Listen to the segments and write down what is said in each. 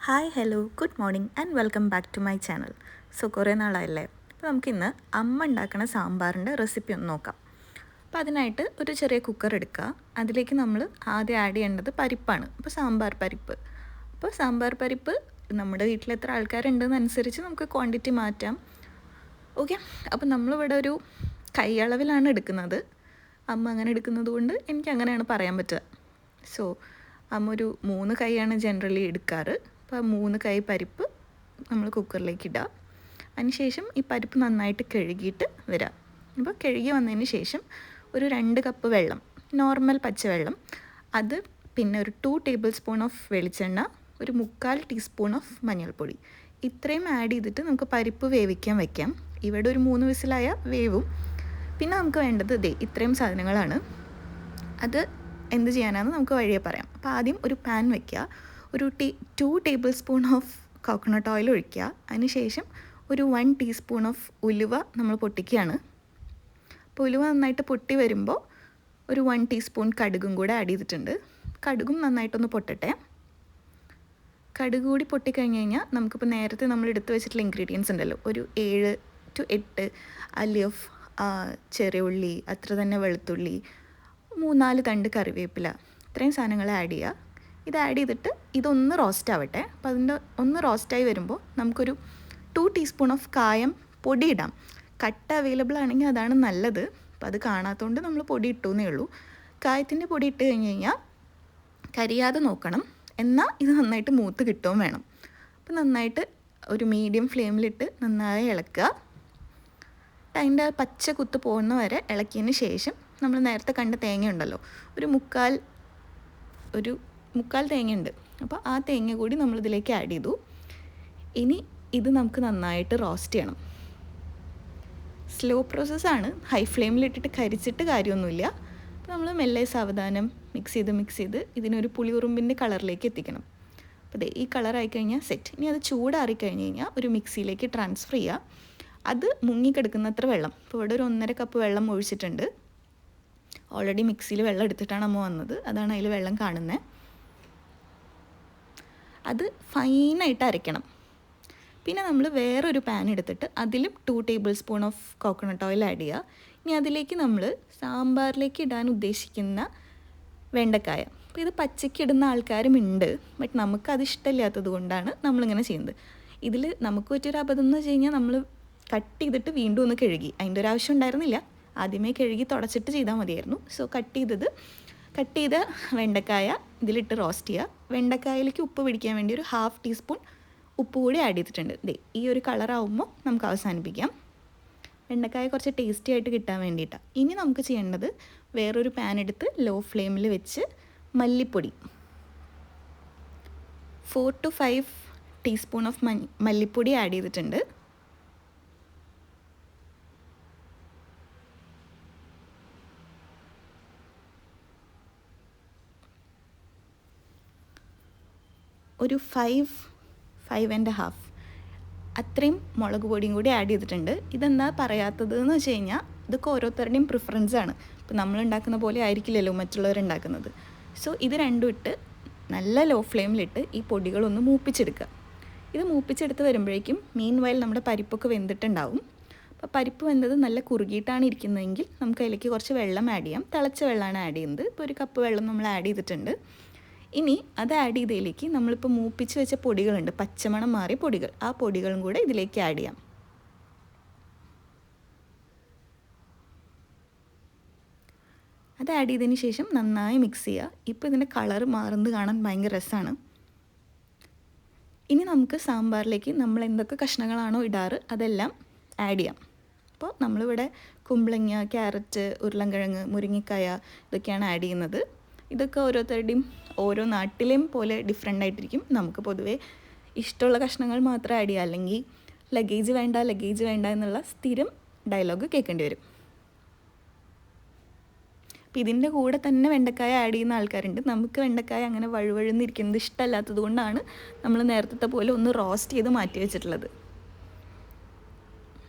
Hi hello good morning and welcome back to my channel. So കുറേ നാളായല്ലേ. അപ്പോൾ നമുക്കിന്ന് അമ്മ ഉണ്ടാക്കുന്ന സാമ്പാറിൻ്റെ റെസിപ്പി ഒന്ന് നോക്കാം. അപ്പോൾ അതിനായിട്ട് ഒരു ചെറിയ കുക്കർ എടുക്കുക. അതിലേക്ക് നമ്മൾ ആദ്യം ആഡ് ചെയ്യേണ്ടത് പരിപ്പാണ്. അപ്പോൾ സാമ്പാർ പരിപ്പ്. അപ്പോൾ സാമ്പാർ പരിപ്പ് നമ്മുടെ വീട്ടിൽ എത്ര ആൾക്കാരുണ്ടെന്നനുസരിച്ച് നമുക്ക് ക്വാണ്ടിറ്റി മാറ്റാം. ഓക്കെ, അപ്പോൾ നമ്മളിവിടെ ഒരു കൈയളവിലാണ് എടുക്കുന്നത്. അമ്മ അങ്ങനെ എടുക്കുന്നത് കൊണ്ട് എനിക്ക് അങ്ങനെയാണ് പറയാൻ പറ്റുക. സോ അമ്മ ഒരു 3 കൈയാണ് ജനറലി എടുക്കാറ്. അപ്പോൾ 3 കൈ പരിപ്പ് നമ്മൾ കുക്കറിലേക്ക് ഇടുക. അതിനുശേഷം ഈ പരിപ്പ് നന്നായിട്ട് കഴുകിയിട്ട് വരാം. അപ്പോൾ കഴുകി വന്നതിന് ശേഷം ഒരു 2 കപ്പ് വെള്ളം, നോർമൽ പച്ചവെള്ളം, അത് പിന്നെ ഒരു 2 ടേബിൾ സ്പൂൺ ഓഫ് വെളിച്ചെണ്ണ, ഒരു 3/4 ടീസ്പൂൺ ഓഫ് മഞ്ഞൾപ്പൊടി, ഇത്രയും ആഡ് ചെയ്തിട്ട് നമുക്ക് പരിപ്പ് വേവിക്കാൻ വയ്ക്കാം. ഇവിടെ ഒരു 3 വിസിലായ വേവും. പിന്നെ നമുക്ക് വേണ്ടത് ഇത്രയും സാധനങ്ങളാണ്. അത് എന്ത് ചെയ്യാനാണെന്ന് നമുക്ക് വഴിയെ പറയാം. അപ്പോൾ ആദ്യം ഒരു പാൻ വയ്ക്കുക. ഒരു 2 table spoon of coconut oil ഒഴിക്കുക. അതിനുശേഷം ഒരു 1 ടീസ്പൂൺ ഓഫ് ഉലുവ നമ്മൾ പൊട്ടിക്കുകയാണ്. അപ്പോൾ ഉലുവ നന്നായിട്ട് പൊട്ടി വരുമ്പോൾ ഒരു 1 ടീസ്പൂൺ കടുകും കൂടെ ആഡ് ചെയ്തിട്ടുണ്ട്. കടുകും നന്നായിട്ടൊന്ന് പൊട്ടട്ടെ. കടുക് കൂടി പൊട്ടിക്കഴിഞ്ഞ് കഴിഞ്ഞാൽ നമുക്കിപ്പോൾ നേരത്തെ നമ്മൾ എടുത്ത് വെച്ചിട്ടുള്ള ഇൻഗ്രീഡിയൻസ് ഉണ്ടല്ലോ, ഒരു 7 to 8 അല്ലിയോഫ് ചെറിയ ഉള്ളി, അത്ര തന്നെ വെളുത്തുള്ളി, 3-4 തണ്ട് കറിവേപ്പില, ഇത്രയും സാധനങ്ങൾ ആഡ് ചെയ്യുക. ഇത് ആഡ് ചെയ്തിട്ട് ഇതൊന്ന് റോസ്റ്റ് ആവട്ടെ. അപ്പോൾ അതിൻ്റെ ഒന്ന് റോസ്റ്റായി വരുമ്പോൾ നമുക്കൊരു 2 ടീസ്പൂൺ ഓഫ് കായം പൊടി ഇടാം. കട്ട അവൈലബിൾ ആണെങ്കിൽ അതാണ് നല്ലത്. അപ്പോൾ അത് കാണാത്തതുകൊണ്ട് നമ്മൾ പൊടി ഇട്ടുവെന്നേ ഉള്ളൂ. കായത്തിൻ്റെ പൊടി ഇട്ട് കഴിഞ്ഞ് കഴിഞ്ഞാൽ കരിയാതെ നോക്കണം, എന്നാൽ ഇത് നന്നായിട്ട് മൂത്ത് കിട്ടുകയും വേണം. അപ്പോൾ നന്നായിട്ട് ഒരു മീഡിയം ഫ്ലെയിമിലിട്ട് നന്നായി ഇളക്കുക. അതിൻ്റെ പച്ച കുത്ത് പോകുന്ന വരെ ഇളക്കിയതിന് ശേഷം നമ്മൾ നേരത്തെ കണ്ട തേങ്ങ ഉണ്ടല്ലോ, ഒരു മുക്കാൽ തേങ്ങ ഉണ്ട്. അപ്പോൾ ആ തേങ്ങ കൂടി നമ്മളിതിലേക്ക് ആഡ് ചെയ്തു. ഇനി ഇത് നമുക്ക് നന്നായിട്ട് റോസ്റ്റ് ചെയ്യണം. സ്ലോ പ്രോസസ്സാണ്, ഹൈ ഫ്ലെയിമിലിട്ടിട്ട് കരിച്ചിട്ട് കാര്യമൊന്നുമില്ല. അപ്പോൾ നമ്മൾ മെല്ലെ സാവധാനം മിക്സ് ചെയ്ത് ഇതിനൊരു പുളിയുറുമ്പിൻ്റെ കളറിലേക്ക് എത്തിക്കണം. അപ്പോൾ ഈ കളറായി കഴിഞ്ഞാൽ സെറ്റ്. ഇനി അത് ചൂടാറിക്കഴിഞ്ഞ് കഴിഞ്ഞാൽ ഒരു മിക്സിയിലേക്ക് ട്രാൻസ്ഫർ ചെയ്യുക. അത് മുങ്ങിക്കിടക്കുന്നത്ര വെള്ളം, ഇപ്പോൾ ഇവിടെ ഒരു 1.5 കപ്പ് വെള്ളം ഒഴിച്ചിട്ടുണ്ട്. ഓൾറെഡി മിക്സിയിൽ വെള്ളം എടുത്തിട്ടാണ് അമ്മ വന്നത്, അതാണ് അതിൽ വെള്ളം കാണുന്നത്. അത് ഫൈനായിട്ട് അരയ്ക്കണം. പിന്നെ നമ്മൾ വേറൊരു പാൻ എടുത്തിട്ട് അതിലും 2 table spoon of coconut oil add ചെയ്യുക. ഇനി അതിലേക്ക് നമ്മൾ സാമ്പാറിലേക്ക് ഇടാൻ ഉദ്ദേശിക്കുന്ന വെണ്ടക്കായ, അപ്പോൾ ഇത് പച്ചയ്ക്ക് ഇടുന്ന ആൾക്കാരും ഉണ്ട്, ബട്ട് നമുക്കത് ഇഷ്ടമില്ലാത്തത് കൊണ്ടാണ് നമ്മളിങ്ങനെ ചെയ്യുന്നത്. ഇതിൽ നമുക്ക് പറ്റിയൊരു അബദ്ധം എന്ന് വെച്ച് കഴിഞ്ഞാൽ നമ്മൾ കട്ട് ചെയ്തിട്ട് വീണ്ടും ഒന്ന് കഴുകി, അതിൻ്റെ ഒരു ആവശ്യം ഉണ്ടായിരുന്നില്ല. ആദ്യമേ കഴുകി തുടച്ചിട്ട് ചെയ്താൽ മതിയായിരുന്നു. സോ കട്ട് ചെയ്ത വെണ്ടക്കായ ഇതിലിട്ട് റോസ്റ്റ് ചെയ്യുക. വെണ്ടക്കായയിലേക്ക് ഉപ്പ് പിടിക്കാൻ വേണ്ടി ഒരു 1/2 ടീസ്പൂൺ ഉപ്പ് കൂടി ആഡ് ചെയ്തിട്ടുണ്ട്. ഈ ഒരു കളറാവുമ്പോൾ നമുക്ക് അവസാനിപ്പിക്കാം. വെണ്ടക്കായ കുറച്ച് ടേസ്റ്റി ആയിട്ട് കിട്ടാൻ വേണ്ടിയിട്ടാണ്. ഇനി നമുക്ക് ചെയ്യേണ്ടത് വേറൊരു പാൻ എടുത്ത് ലോ ഫ്ലെയിമിൽ വെച്ച് മല്ലിപ്പൊടി 4 to 5 ടീസ്പൂൺ ഓഫ് മല്ലിപ്പൊടി ആഡ് ചെയ്തിട്ടുണ്ട്. ഒരു 5.5 അത്രയും മുളക് പൊടിയും കൂടി ആഡ് ചെയ്തിട്ടുണ്ട്. ഇതെന്താ പറയാത്തത് എന്ന് വെച്ച് കഴിഞ്ഞാൽ ഇതൊക്കെ ഓരോരുത്തരുടെയും പ്രിഫറൻസാണ്. ഇപ്പോൾ നമ്മൾ ഉണ്ടാക്കുന്ന പോലെ ആയിരിക്കില്ലല്ലോ മറ്റുള്ളവരുണ്ടാക്കുന്നത്. സോ ഇത് രണ്ടും ഇട്ട് നല്ല ലോ ഫ്ലെയിമിലിട്ട് ഈ പൊടികളൊന്ന് മൂപ്പിച്ചെടുക്കുക. ഇത് മൂപ്പിച്ചെടുത്ത് വരുമ്പോഴേക്കും മീൻ വയൽ നമ്മുടെ പരിപ്പൊക്കെ വെന്തിട്ടുണ്ടാവും. അപ്പോൾ പരിപ്പ് വെന്തത് നല്ല കുറുകിയിട്ടാണ് ഇരിക്കുന്നതെങ്കിൽ നമുക്ക് അതിലേക്ക് കുറച്ച് വെള്ളം ആഡ് ചെയ്യാം. തിളച്ച വെള്ളമാണ് ആഡ് ചെയ്യുന്നത്. ഇപ്പോൾ ഒരു കപ്പ് വെള്ളം നമ്മൾ ആഡ് ചെയ്തിട്ടുണ്ട്. ഇനി അത് ആഡ് ചെയ്തതിലേക്ക് നമ്മളിപ്പോൾ മൂപ്പിച്ച് വെച്ച പൊടികളുണ്ട്, പച്ചമണം മാറിയ പൊടികൾ, ആ പൊടികളും കൂടെ ഇതിലേക്ക് ആഡ് ചെയ്യാം. അത് ആഡ് ചെയ്തതിന് ശേഷം നന്നായി മിക്സ് ചെയ്യുക. ഇപ്പോൾ ഇതിൻ്റെ കളർ മാറുന്നത് കാണാൻ ഭയങ്കര രസമാണ്. ഇനി നമുക്ക് സാമ്പാറിലേക്ക് നമ്മൾ എന്തൊക്കെ കഷ്ണങ്ങളാണോ ഇടാറ് അതെല്ലാം ആഡ് ചെയ്യാം. അപ്പോൾ നമ്മളിവിടെ കുമ്പളങ്ങ, ക്യാരറ്റ്, ഉരുളൻകിഴങ്ങ്, മുരിങ്ങക്കായ ഇതൊക്കെയാണ് ആഡ് ചെയ്യുന്നത്. ഇതൊക്കെ ഓരോരുത്തരുടെയും ഓരോ നാട്ടിലെയും പോലെ ഡിഫറെൻ്റ് ആയിട്ടിരിക്കും. നമുക്ക് പൊതുവേ ഇഷ്ടമുള്ള കഷ്ണങ്ങൾ മാത്രം ആഡ് ചെയ്യുക, അല്ലെങ്കിൽ ലഗേജ് വേണ്ട എന്നുള്ള സ്ഥിരം ഡയലോഗ് കേൾക്കേണ്ടി വരും. അപ്പോൾ ഇതിൻ്റെ കൂടെ തന്നെ വെണ്ടക്കായ ആഡ് ചെയ്യുന്ന ആൾക്കാരുണ്ട്. നമുക്ക് വെണ്ടക്കായ അങ്ങനെ വഴുവഴുന്നിരിക്കുന്നത് ഇഷ്ടമല്ലാത്തത് കൊണ്ടാണ് നമ്മൾ നേരത്തെ പോലെ ഒന്ന് റോസ്റ്റ് ചെയ്ത് മാറ്റി വെച്ചിട്ടുള്ളത്.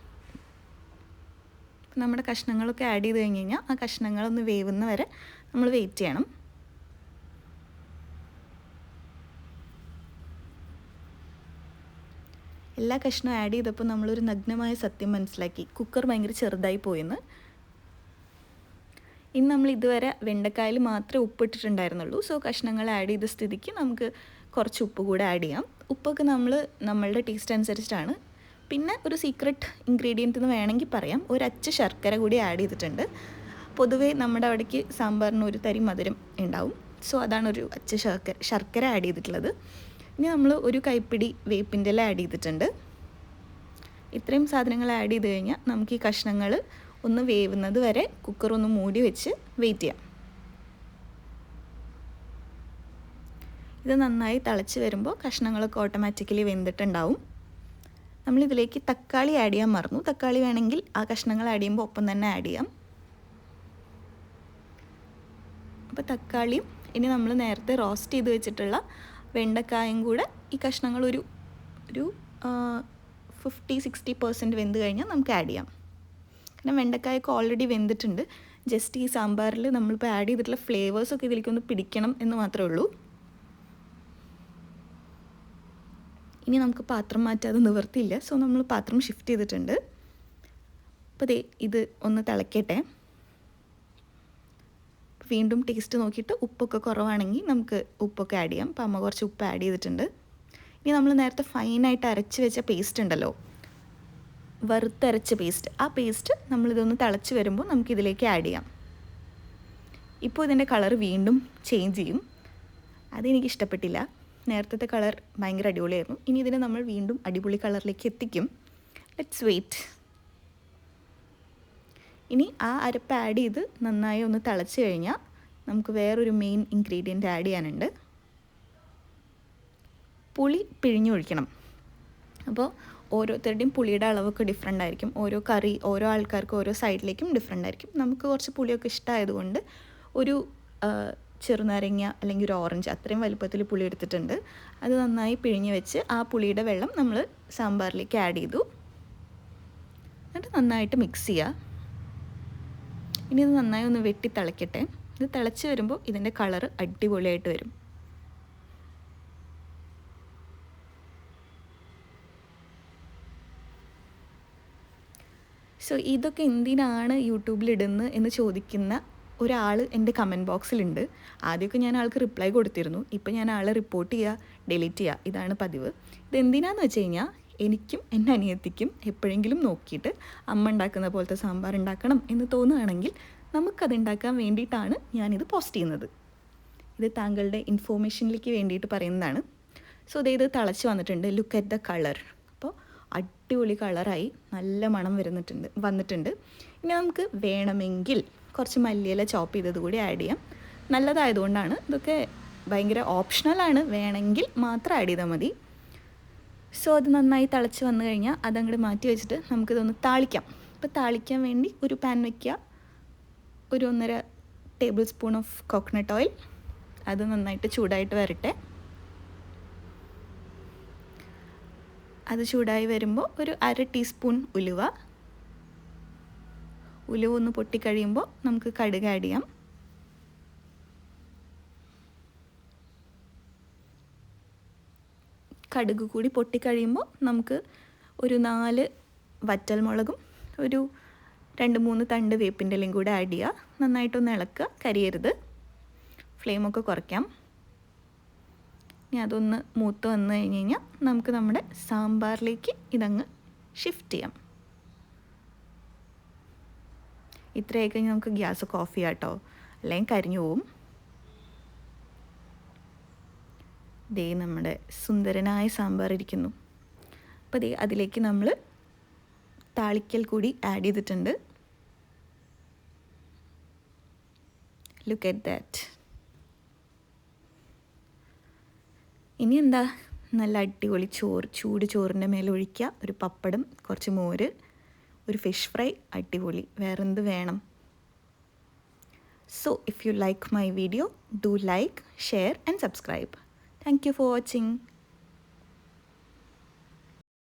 നമ്മുടെ കഷ്ണങ്ങളൊക്കെ ആഡ് ചെയ്ത് കഴിഞ്ഞ് കഴിഞ്ഞാൽ ആ കഷ്ണങ്ങളൊന്ന് വേവുന്ന വരെ നമ്മൾ വെയിറ്റ് ചെയ്യണം. എല്ലാ കഷ്ണവും ആഡ് ചെയ്തപ്പോൾ നമ്മളൊരു നഗ്നമായ സത്യം മനസ്സിലാക്കി, കുക്കർ ഭയങ്കര ചെറുതായി പോയെന്ന്. ഇനി നമ്മൾ ഇതുവരെ വെണ്ടക്കായിൽ മാത്രമേ ഉപ്പിട്ടിട്ടുണ്ടായിരുന്നുള്ളൂ. സോ കഷ്ണങ്ങൾ ആഡ് ചെയ്ത സ്ഥിതിക്ക് നമുക്ക് കുറച്ച് ഉപ്പ് കൂടെ ആഡ് ചെയ്യാം. ഉപ്പൊക്കെ നമ്മളുടെ ടേസ്റ്റ് അനുസരിച്ചിട്ടാണ്. പിന്നെ ഒരു സീക്രട്ട് ഇൻഗ്രീഡിയൻ്റ് എന്ന് വേണമെങ്കിൽ പറയാം, ഒരച്ച് ശർക്കര കൂടി ആഡ് ചെയ്തിട്ടുണ്ട്. പൊതുവേ നമ്മുടെ അവിടേക്ക് സാമ്പാറിന് ഒരു തരി മധുരം ഉണ്ടാവും. സോ അതാണ് ഒരു അച്ച് ശർക്കര ആഡ് ചെയ്തിട്ടുള്ളത്. ഇനി നമ്മൾ ഒരു കൈപ്പിടി വേപ്പിൻ്റെ ഇല ആഡ് ചെയ്തിട്ടുണ്ട്. ഇത്രയും സാധനങ്ങൾ ആഡ് ചെയ്ത് കഴിഞ്ഞാൽ നമുക്ക് ഈ കഷ്ണങ്ങൾ ഒന്ന് വേവുന്നത് വരെ കുക്കർ ഒന്ന് മൂടി വെച്ച് വെയിറ്റ് ചെയ്യാം. ഇത് നന്നായി തിളച്ച് വരുമ്പോൾ കഷ്ണങ്ങളൊക്കെ ഓട്ടോമാറ്റിക്കലി വെന്തിട്ടുണ്ടാവും. നമ്മളിതിലേക്ക് തക്കാളി ആഡ് ചെയ്യാൻ മറന്നു. തക്കാളി വേണമെങ്കിൽ ആ കഷ്ണങ്ങൾ ആഡ് ചെയ്യുമ്പോൾ ഒപ്പം തന്നെ ആഡ് ചെയ്യാം. അപ്പോൾ തക്കാളിയും ഇനി നമ്മൾ നേരത്തെ റോസ്റ്റ് ചെയ്ത് വെച്ചിട്ടുള്ള വെണ്ടക്കായും കൂടെ ഈ കഷ്ണങ്ങൾ ഒരു 50-60% വെന്ത് കഴിഞ്ഞാൽ നമുക്ക് ആഡ് ചെയ്യാം. കാരണം വെണ്ടക്കായൊക്കെ ഓൾറെഡി വെന്തിട്ടുണ്ട്. ജസ്റ്റ് ഈ സാമ്പാറിൽ നമ്മളിപ്പോൾ ആഡ് ചെയ്തിട്ടുള്ള ഫ്ലേവേഴ്സൊക്കെ ഇതിലേക്കൊന്ന് പിടിക്കണം എന്ന് മാത്രമേ ഉള്ളൂ. ഇനി നമുക്ക് പാത്രം മാറ്റാതെ നിവർത്തിയില്ല. സോ നമ്മൾ പാത്രം ഷിഫ്റ്റ് ചെയ്തിട്ടുണ്ട്. അപ്പോൾ ഇത് ഒന്ന് തിളക്കട്ടെ. വീണ്ടും ടേസ്റ്റ് നോക്കിയിട്ട് ഉപ്പൊക്കെ കുറവാണെങ്കിൽ നമുക്ക് ഉപ്പൊക്കെ ആഡ് ചെയ്യാം. അപ്പോൾ അമ്മ കുറച്ച് ഉപ്പ് ആഡ് ചെയ്തിട്ടുണ്ട്. ഇനി നമ്മൾ നേരത്തെ ഫൈനായിട്ട് അരച്ച് വെച്ച പേസ്റ്റ് ഉണ്ടല്ലോ, വറുത്തരച്ച പേസ്റ്റ്, ആ പേസ്റ്റ് നമ്മളിതൊന്ന് തിളച്ച് വരുമ്പോൾ നമുക്കിതിലേക്ക് ആഡ് ചെയ്യാം. ഇപ്പോൾ ഇതിൻ്റെ കളർ വീണ്ടും ചേഞ്ച് ചെയ്യും. അതെനിക്ക് ഇഷ്ടപ്പെട്ടില്ല. നേരത്തെ കളർ ഭയങ്കര അടിപൊളിയായിരുന്നു. ഇനി ഇതിനെ നമ്മൾ വീണ്ടും അടിപൊളി കളറിലേക്ക് എത്തിക്കും. Let's wait. ഇനി ആ അരപ്പ് ആഡ് ചെയ്ത് നന്നായി ഒന്ന് തിളച്ച് കഴിഞ്ഞാൽ നമുക്ക് വേറൊരു മെയിൻ ഇൻഗ്രീഡിയൻ്റ് ആഡ് ചെയ്യാനുണ്ട്. പുളി പിഴിഞ്ഞൊഴിക്കണം. അപ്പോൾ ഓരോരുത്തരുടെയും പുളിയുടെ അളവൊക്കെ ഡിഫറെൻ്റ് ആയിരിക്കും. ഓരോ കറി ഓരോ ആൾക്കാർക്ക് ഓരോ സൈഡിലേക്കും ഡിഫറെൻ്റ് ആയിരിക്കും. നമുക്ക് കുറച്ച് പുളിയൊക്കെ ഇഷ്ടമായതുകൊണ്ട് ഒരു ചെറുനാരങ്ങ അല്ലെങ്കിൽ ഒരു ഓറഞ്ച് അത്രയും വലുപ്പത്തിൽ പുളി എടുത്തിട്ടുണ്ട്. അത് നന്നായി പിഴിഞ്ഞ് വെച്ച് ആ പുളിയുടെ വെള്ളം നമ്മൾ സാമ്പാറിലേക്ക് ആഡ് ചെയ്തു. എന്നിട്ട് നന്നായിട്ട് മിക്സ് ചെയ്യുക. ഇനി ഇത് നന്നായി ഒന്ന് വെട്ടി തിളയ്ക്കട്ടെ. ഇത് തിളച്ച് വരുമ്പോൾ ഇതിൻ്റെ കളറ് അടിപൊളിയായിട്ട് വരും. സോ ഇതൊക്കെ എന്തിനാണ് യൂട്യൂബിലിടുന്നത് എന്ന് ചോദിക്കുന്ന ഒരാൾ എൻ്റെ കമൻറ്റ് ബോക്സിലുണ്ട്. ആദ്യമൊക്കെ ഞാൻ ആൾക്ക് റിപ്ലൈ കൊടുത്തിരുന്നു. ഇപ്പം ഞാൻ ആളെ റിപ്പോർട്ട് ചെയ്യുക, ഡിലീറ്റ് ചെയ്യുക, ഇതാണ് പതിവ്. ഇതെന്തിനാന്ന് വെച്ച് കഴിഞ്ഞാൽ എനിക്കും എൻ്റെ അനിയത്തിക്കും എപ്പോഴെങ്കിലും നോക്കിയിട്ട് അമ്മ ഉണ്ടാക്കുന്ന പോലത്തെ സാമ്പാർ ഉണ്ടാക്കണം എന്ന് തോന്നുകയാണെങ്കിൽ നമുക്കതുണ്ടാക്കാൻ വേണ്ടിയിട്ടാണ് ഞാനിത് പോസ്റ്റ് ചെയ്യുന്നത്. ഇത് താങ്കളുടെ ഇൻഫോർമേഷനിലേക്ക് വേണ്ടിയിട്ട് പറയുന്നതാണ്. സോ ഇത് തിളച്ച് വന്നിട്ടുണ്ട്. Look at the colour. അപ്പോൾ അടിപൊളി കളറായി നല്ല മണം വന്നിട്ടുണ്ട്. ഇനി നമുക്ക് വേണമെങ്കിൽ കുറച്ച് മല്ലിയില ചോപ്പ് ചെയ്തത് കൂടി ആഡ് ചെയ്യാം. നല്ലതായതുകൊണ്ടാണ്. ഇതൊക്കെ ഭയങ്കര ഓപ്ഷണലാണ്, വേണമെങ്കിൽ മാത്രം ആഡ് ചെയ്താൽ മതി. സോ അത് നന്നായി തിളച്ച് വന്നു കഴിഞ്ഞാൽ അതങ്ങോട്ട് മാറ്റി വെച്ചിട്ട് നമുക്കിതൊന്ന് താളിക്കാം. അപ്പോൾ താളിക്കാൻ വേണ്ടി ഒരു പാൻ വയ്ക്കുക. ഒരു 1.5 table spoon of coconut oil. അത് നന്നായിട്ട് ചൂടായിട്ട് വരട്ടെ. അത് ചൂടായി വരുമ്പോൾ ഒരു 1/2 ടീസ്പൂൺ ഉലുവ ഒന്ന് പൊട്ടിക്കഴിയുമ്പോൾ നമുക്ക് കടുക് ആഡ് ചെയ്യാം. കടുക് കൂടി പൊട്ടിക്കഴിയുമ്പോൾ നമുക്ക് ഒരു 4 വറ്റൽമുളകും ഒരു 2-3 തണ്ട് വേപ്പിൻ്റെ ഇലയും കൂടെ ആഡ് ചെയ്യുക. നന്നായിട്ടൊന്ന് ഇളക്കുക, കരിയരുത്. ഫ്ലെയിമൊക്കെ കുറയ്ക്കാം. ഇനി അതൊന്ന് മൂത്ത് വന്നു കഴിഞ്ഞ് കഴിഞ്ഞാൽ നമുക്ക് നമ്മുടെ സാമ്പാറിലേക്ക് ഇതങ്ങ് ഷിഫ്റ്റ് ചെയ്യാം. ഇത്രയായി കഴിഞ്ഞാൽ നമുക്ക് ഗ്യാസൊക്കെ ഓഫ് ചെയ്യാം കേട്ടോ, അല്ലെങ്കിൽ കരിഞ്ഞു പോവും. ദേ നമ്മുടെ സുന്ദരനായ സാമ്പാർ ഇരിക്കുന്നു. അപ്പോൾ ദേ അതിലേക്ക് നമ്മൾ താളിക്കൽ കൂടി ആഡ് ചെയ്തിട്ടുണ്ട്. Look at that. ഇനി എന്താ, നല്ല അടിപൊളി ചൂട് ചോറിൻ്റെ മേലെ ഒഴിക്കുക. ഒരു പപ്പടം, കുറച്ച് മോര്, ഒരു ഫിഷ് ഫ്രൈ. അടിപൊളി, വേറെന്ത് വേണം? So if you like my video, do like, share and subscribe. Thank you for watching.